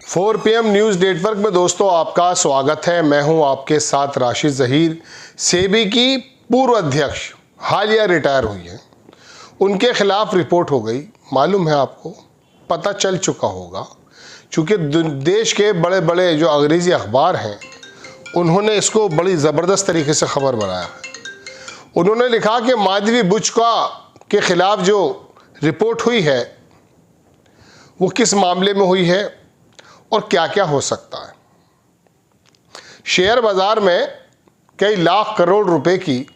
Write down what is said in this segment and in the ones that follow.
4 PM news network में दोस्तों आपका स्वागत है। मैं हूं आपके साथ राशिद ज़हीर। सेबी की पूर्व अध्यक्ष हालिया रिटायर हुई हैं, उनके खिलाफ रिपोर्ट हो गई। मालूम है आपको, पता चल चुका होगा, क्योंकि देश के बड़े बड़े जो अंग्रेज़ी अखबार हैं उन्होंने इसको बड़ी ज़बरदस्त तरीके से खबर बनाया है। उन्होंने लिखा कि माधवी बुच के खिलाफ जो रिपोर्ट हुई है वो किस मामले में हुई है और क्या क्या हो सकता है। शेयर बाजार में कई लाख करोड़ रुपए की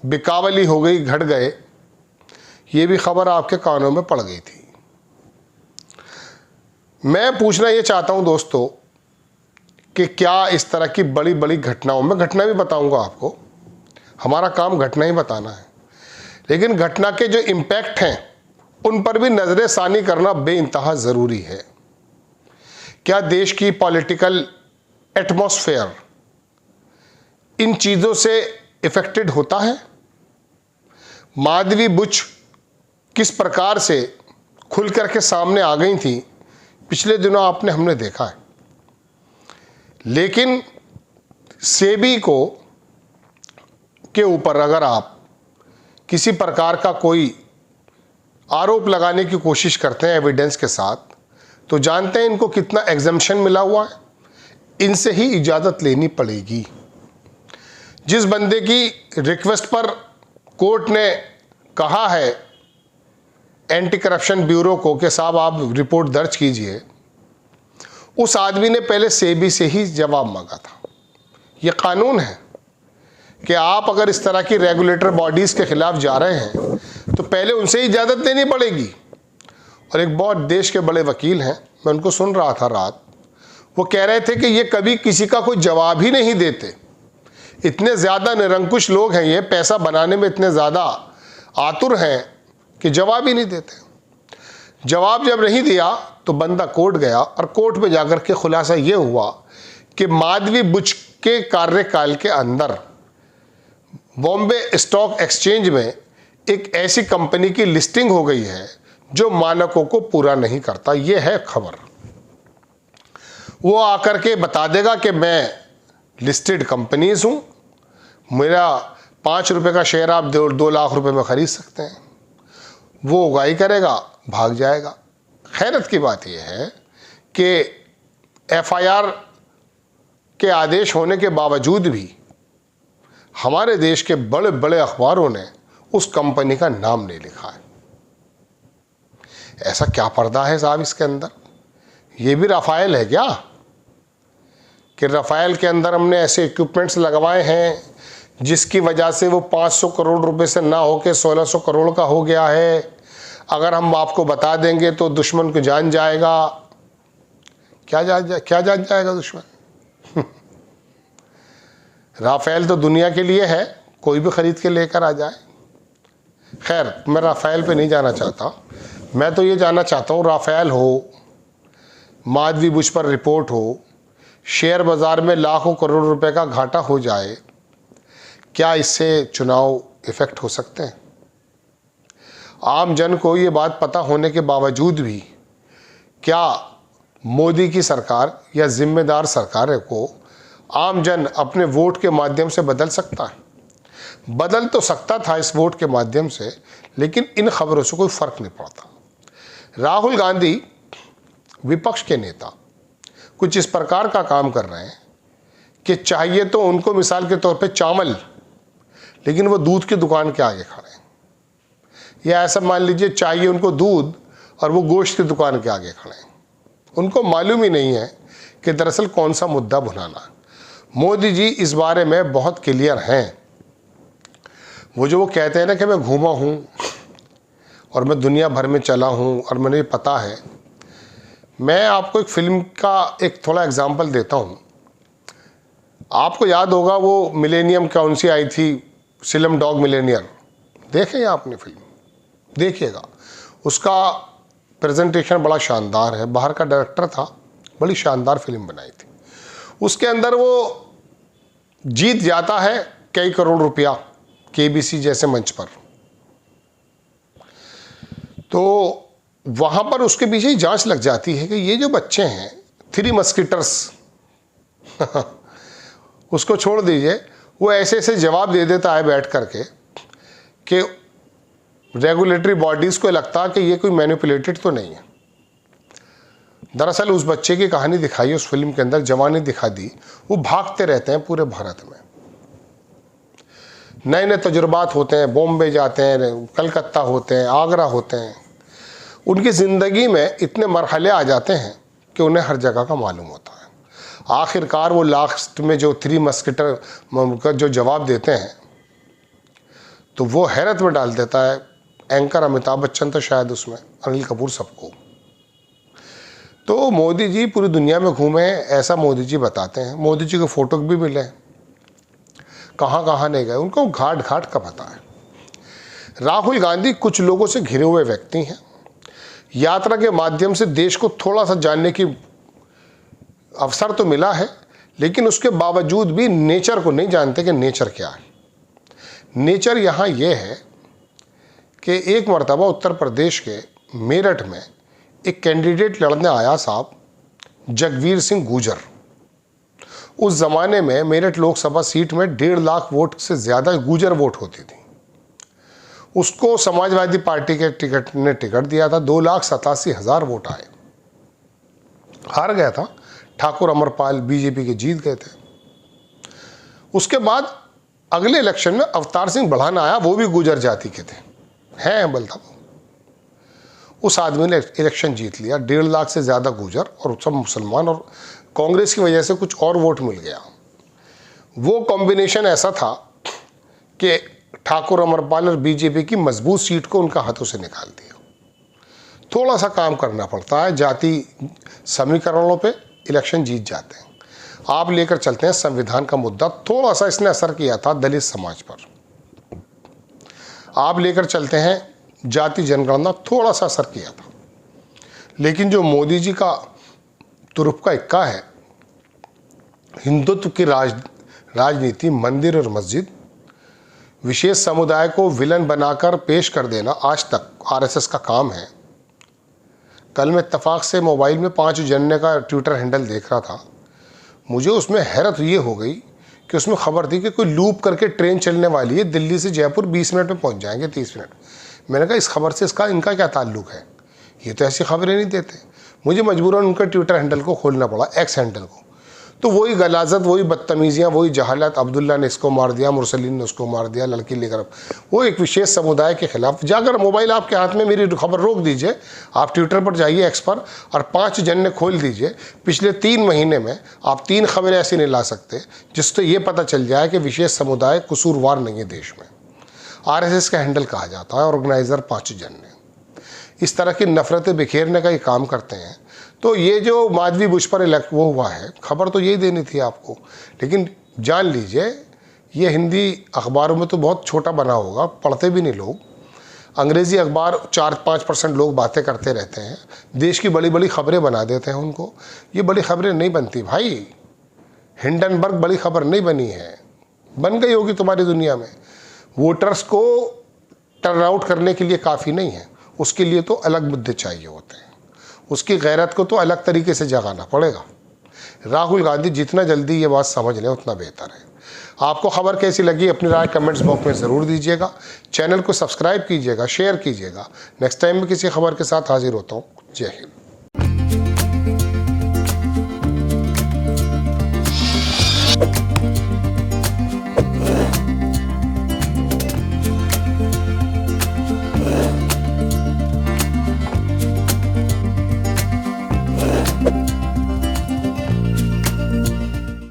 बिकावली हो गई, घट गए, ये भी खबर आपके कानों में पड़ गई थी। मैं पूछना ये चाहता हूं दोस्तों कि क्या इस तरह की बड़ी बड़ी घटनाओं में, घटना भी बताऊंगा आपको, हमारा काम घटना ही बताना है, लेकिन घटना के जो इम्पैक्ट हैं उन पर भी नजर सानी करना बेइंतहा ज़रूरी है। क्या देश की पॉलिटिकल एटमॉस्फेयर इन चीज़ों से इफेक्टेड होता है? माधवी बुच किस प्रकार से खुल करके सामने आ गई थी पिछले दिनों हमने देखा है, लेकिन सेबी के ऊपर अगर आप किसी प्रकार का कोई आरोप लगाने की कोशिश करते हैं एविडेंस के साथ, तो जानते हैं इनको कितना एग्जम्पशन मिला हुआ है। इनसे ही इजाज़त लेनी पड़ेगी। जिस बंदे की रिक्वेस्ट पर कोर्ट ने कहा है एंटी करप्शन ब्यूरो को कि साहब आप रिपोर्ट दर्ज कीजिए, उस आदमी ने पहले सेबी से ही जवाब मांगा था। ये कानून है कि आप अगर इस तरह की रेगुलेटर बॉडीज़ के खिलाफ जा रहे हैं तो पहले उनसे इजाज़त लेनी पड़ेगी। और एक बहुत देश के बड़े वकील हैं, मैं उनको सुन रहा था रात, वो कह रहे थे कि ये कभी किसी का कोई जवाब ही नहीं देते। इतने ज़्यादा निरंकुश लोग हैं, ये पैसा बनाने में इतने ज़्यादा आतुर हैं कि जवाब ही नहीं देते। जवाब जब नहीं दिया तो बंदा कोर्ट गया और कोर्ट में जाकर के खुलासा ये हुआ कि माधवी बुच के कार्यकाल के अंदर बॉम्बे स्टॉक एक्सचेंज में एक ऐसी कंपनी की लिस्टिंग हो गई है जो मानकों को पूरा नहीं करता। ये है खबर। वो आकर के बता देगा कि मैं लिस्टेड कंपनीज हूँ, मेरा 5 रुपये का शेयर आप 2 लाख रुपए में ख़रीद सकते हैं। वो उगाही करेगा, भाग जाएगा। खैरत की बात यह है कि FIR के आदेश होने के बावजूद भी हमारे देश के बड़े बड़े अखबारों ने उस कंपनी का नाम नहीं लिखा है। ऐसा क्या पर्दा है साहब इसके अंदर? ये भी राफेल है क्या कि राफेल के अंदर हमने ऐसे इक्विपमेंट्स लगवाए हैं जिसकी वजह से वो 500 करोड़ रुपए से ना होके 1600 करोड़ का हो गया है। अगर हम आपको बता देंगे तो दुश्मन को जान जाएगा। क्या जान जाएगा दुश्मन? राफेल तो दुनिया के लिए है, कोई भी खरीद के लेकर आ जाए। खैर, मैं राफेल पे नहीं जाना चाहता। मैं तो ये जानना चाहता हूँ, राफेल हो, माधवी बुच पर रिपोर्ट हो, शेयर बाज़ार में लाखों करोड़ रुपए का घाटा हो जाए, क्या इससे चुनाव इफ़ेक्ट हो सकते हैं? आम जन को ये बात पता होने के बावजूद भी क्या मोदी की सरकार या जिम्मेदार सरकार को आम जन अपने वोट के माध्यम से बदल सकता है? बदल तो सकता था इस वोट के माध्यम से, लेकिन इन खबरों से कोई फ़र्क नहीं पड़ता। राहुल गांधी विपक्ष के नेता कुछ इस प्रकार का काम कर रहे हैं कि चाहिए तो उनको मिसाल के तौर पे चावल, लेकिन वो दूध की दुकान के आगे खड़े हैं। या ऐसा मान लीजिए चाहिए उनको दूध और वो गोश्त की दुकान के आगे खड़े हैं। उनको मालूम ही नहीं है कि दरअसल कौन सा मुद्दा भुनाना है। मोदी जी इस बारे में बहुत क्लियर हैं। वो कहते हैं ना कि मैं घूमा हूँ और मैं दुनिया भर में चला हूँ और मुझे पता है। मैं आपको एक फिल्म का एक थोड़ा एग्जांपल देता हूँ। आपको याद होगा वो मिलेनियम कौन सी आई थी, स्लम डॉग मिलेनियर। देखें आपने फिल्म, देखिएगा। उसका प्रेजेंटेशन बड़ा शानदार है, बाहर का डायरेक्टर था, बड़ी शानदार फिल्म बनाई थी। उसके अंदर वो जीत जाता है कई करोड़ रुपया KBC जैसे मंच पर। तो वहाँ पर उसके पीछे ही जांच लग जाती है कि ये जो बच्चे हैं थ्री मस्कीटर्स उसको छोड़ दीजिए, वो ऐसे ऐसे जवाब दे देता है बैठ करके कि रेगुलेटरी बॉडीज़ को लगता कि ये कोई मैनिपुलेटेड तो नहीं है। दरअसल उस बच्चे की कहानी दिखाई उस फिल्म के अंदर, जवानी दिखा दी। वो भागते रहते हैं पूरे भारत में, नए नए तजुर्बात होते हैं, बॉम्बे जाते हैं, कलकत्ता होते हैं, आगरा होते हैं। उनकी ज़िंदगी में इतने मरहले आ जाते हैं कि उन्हें हर जगह का मालूम होता है। आखिरकार वो लास्ट में जो थ्री मस्कीटर का जो जवाब देते हैं तो वो हैरत में डाल देता है एंकर अमिताभ बच्चन, तो शायद उसमें अनिल कपूर, सबको। तो मोदी जी पूरी दुनिया में घूमे, ऐसा मोदी जी बताते हैं। मोदी जी को फ़ोटो भी मिले, कहाँ कहाँ नहीं गए, उनको घाट घाट का पता है। राहुल गांधी कुछ लोगों से घिरे हुए व्यक्ति हैं। यात्रा के माध्यम से देश को थोड़ा सा जानने की अवसर तो मिला है, लेकिन उसके बावजूद भी नेचर को नहीं जानते कि नेचर क्या है। नेचर यहाँ ये है कि एक मर्तबा उत्तर प्रदेश के मेरठ में एक कैंडिडेट लड़ने आया साहब, जगवीर सिंह गुजर। उस ज़माने में मेरठ लोकसभा सीट में 1.5 लाख वोट से ज़्यादा गुजर वोट होती थी। उसको समाजवादी पार्टी के टिकट ने टिकट दिया था, 2,87,000 वोट आए। हार गया था, ठाकुर अमरपाल बीजेपी के जीत गए थे। उसके बाद अगले इलेक्शन में अवतार सिंह बढ़ाना आया, वो भी गुजर जाति के थे, हैं बलता। उस आदमी ने इलेक्शन जीत लिया, 1.5 लाख से ज़्यादा गुजर और सब मुसलमान, और कांग्रेस की वजह से कुछ और वोट मिल गया। वो कॉम्बिनेशन ऐसा था कि ठाकुर अमरपाल और बीजेपी की मजबूत सीट को उनका हाथों से निकाल दिया। थोड़ा सा काम करना पड़ता है, जाति समीकरणों पे इलेक्शन जीत जाते हैं। आप लेकर चलते हैं संविधान का मुद्दा, थोड़ा सा इसने असर किया था दलित समाज पर। आप लेकर चलते हैं जाति जनगणना, थोड़ा सा असर किया था। लेकिन जो मोदी जी का तुरुप का इक्का है, हिंदुत्व की राजनीति, मंदिर और मस्जिद, विशेष समुदाय को विलन बनाकर पेश कर देना आज तक आरएसएस का काम है। कल मैं इत्तेफाक से मोबाइल में 5 जनवरी का ट्विटर हैंडल देख रहा था। मुझे उसमें हैरत ये हो गई कि उसमें खबर थी कि कोई लूप करके ट्रेन चलने वाली है, दिल्ली से जयपुर 20 मिनट में पहुंच जाएंगे, 30 मिनट। मैंने कहा इस खबर से इनका क्या ताल्लुक है, ये तो ऐसी खबरें नहीं देते। मुझे मजबूरन उनका ट्विटर हैंडल को खोलना पड़ा, एक्स हैंडल को। तो वही गलाजत, वही बदतमीजियाँ, वही जहालत, अब्दुल्ला ने इसको मार दिया, मुरसलीन ने उसको मार दिया, लड़की लेकर वो एक विशेष समुदाय के खिलाफ। जाकर मोबाइल आपके हाथ में, मेरी खबर रोक दीजिए, आप ट्विटर पर जाइए एक्स पर, और 5 जनवरी खोल दीजिए। पिछले 3 महीने में आप 3 खबरें ऐसी नहीं ला सकते जिससे ये पता चल जाए कि विशेष समुदाय कसूरवार नहीं है देश में। आरएसएस का हैंडल कहा जाता है, ऑर्गेनाइजर 5 जनवरी। इस तरह की नफरतें बिखेरने का ये काम करते हैं। तो ये जो माधवी बुश पर वो हुआ है, खबर तो यही देनी थी आपको। लेकिन जान लीजिए, ये हिंदी अखबारों में तो बहुत छोटा बना होगा, पढ़ते भी नहीं लोग। अंग्रेज़ी अखबार 4-5% लोग बातें करते रहते हैं, देश की बड़ी बड़ी खबरें बना देते हैं उनको। ये बड़ी खबरें नहीं बनती भाई। हिंडनबर्ग बड़ी खबर नहीं बनी है, बन गई होगी तुम्हारी दुनिया में। वोटर्स को टर्न आउट करने के लिए काफ़ी नहीं है, उसके लिए तो अलग मुद्दे चाहिए होते हैं। उसकी गैरत को तो अलग तरीके से जगाना पड़ेगा। राहुल गांधी जितना जल्दी ये बात समझ लें उतना बेहतर है। आपको खबर कैसी लगी अपनी राय कमेंट्स बॉक्स में ज़रूर दीजिएगा। चैनल को सब्सक्राइब कीजिएगा, शेयर कीजिएगा। नेक्स्ट टाइम में किसी खबर के साथ हाजिर होता हूँ। जय हिंद।